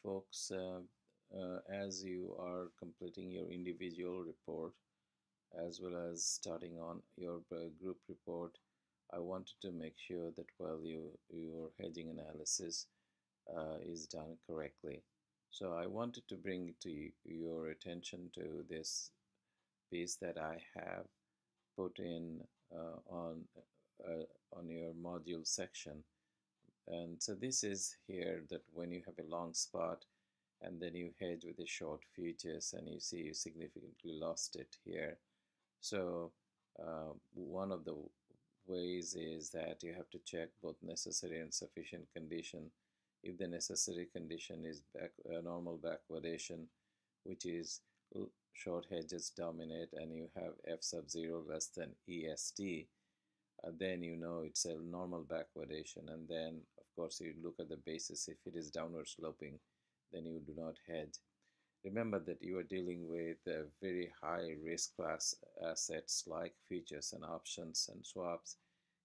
folks, as you are completing your individual report as well as starting on your group report, I wanted to make sure that your hedging analysis is done correctly. So I wanted to bring to your attention to this piece that I have put in on your module section. And so this is here that when you have a long spot and then you hedge with the short futures and you see you significantly lost it here. So one of the ways is that you have to check both necessary and sufficient condition. If the necessary condition is normal backwardation, which is short hedges dominate and you have F sub 0 less than EST, then you know it's a normal backwardation. And then of course you look at the basis. If it is downward sloping, then you do not hedge. Remember that you are dealing with very high risk class assets like futures and options and swaps,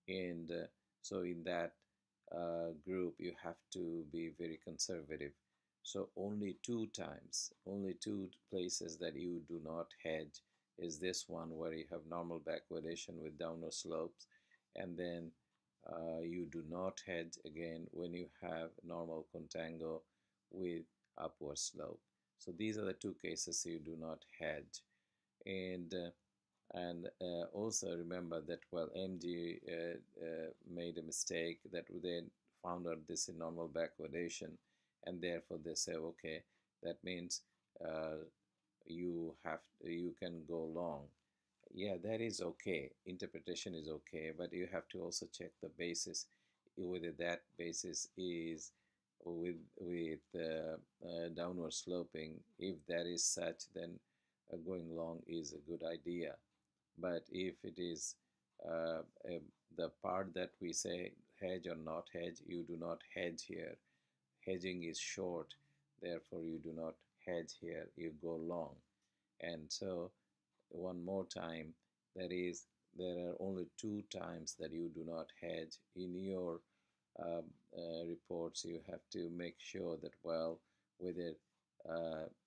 and so in that group you have to be very conservative. So only two places that you do not hedge is this one where you have normal backwardation with downward slopes, and then you do not hedge again when you have normal contango with upward slope. So these are the two cases you do not hedge. And also remember that MG made a mistake that they found out this is normal backwardation, and therefore they say, okay, that means you can go long. Yeah, that is okay. Interpretation is okay, but you have to also check the basis, whether that basis is with downward sloping. If that is such, then going long is a good idea. But if it is the part that we say hedge or not hedge, you do not hedge here. Hedging is short, therefore you do not hedge here, you go long. And so one more time, that is, there are only two times that you do not hedge. In your reports you have to make sure that whether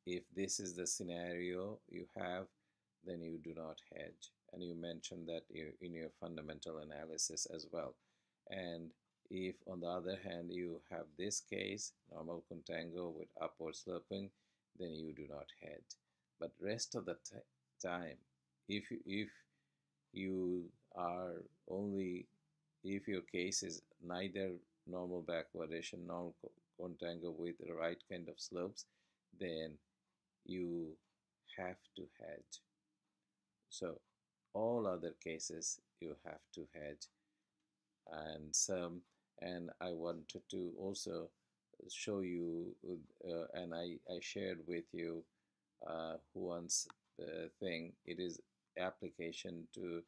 if this is the scenario you have, then you do not hedge, and you mentioned that in your fundamental analysis as well. And if on the other hand you have this case, normal contango with upward sloping, then you do not hedge. But rest of the time, if you are only, if your case is neither normal backwardation nor contango with the right kind of slopes, then you have to hedge. So all other cases you have to hedge. And I wanted to also show you, and I shared with you one's thing. It is application to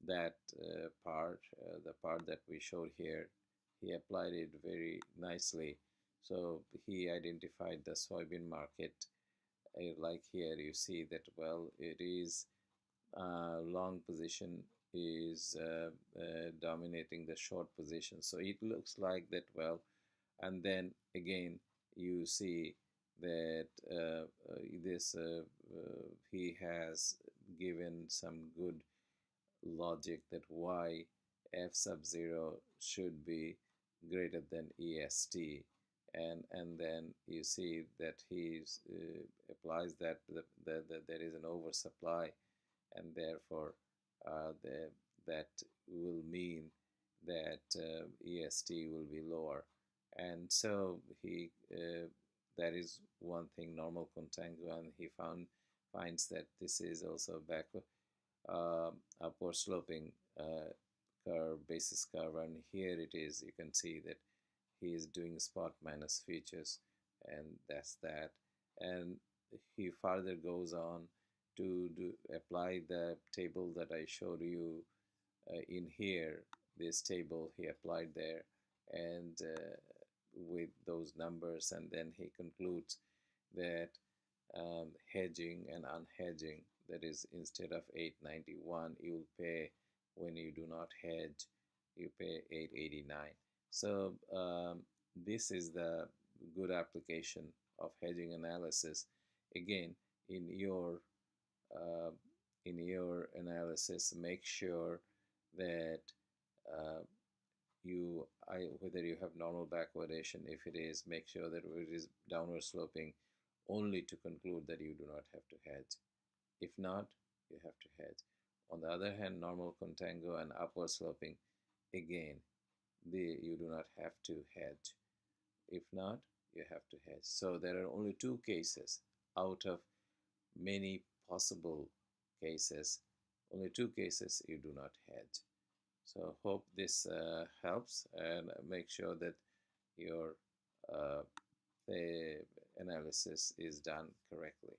that part, the part that we showed here. He applied it very nicely. So he identified the soybean market. Like here you see that it is long position is dominating the short position. So it looks like that and then again you see that he has given some good logic that why F sub 0 should be greater than EST, and then you see that he applies that there is an oversupply, and therefore that will mean that EST will be lower. And so he that is one thing, normal contango, and he finds that this is also upward sloping curve, basis curve, and here it is. You can see that he is doing spot minus futures, and that's that. And he further goes on to apply the table that I showed you in here. This table he applied there, and with those numbers, and then he concludes that hedging and unhedging, that is, instead of 891 you will pay, when you do not hedge you pay 889. So this is the good application of hedging analysis. Again, in your uh, analysis, make sure that uh, whether you have normal backwardation, if it is, make sure that it is downward sloping only to conclude that you do not have to hedge. If not, you have to hedge. On the other hand, normal contango and upward sloping, again, you do not have to hedge. If not, you have to hedge. So there are only two cases out of many possible cases, only two cases you do not hedge. So hope this helps, and make sure that your the analysis is done correctly.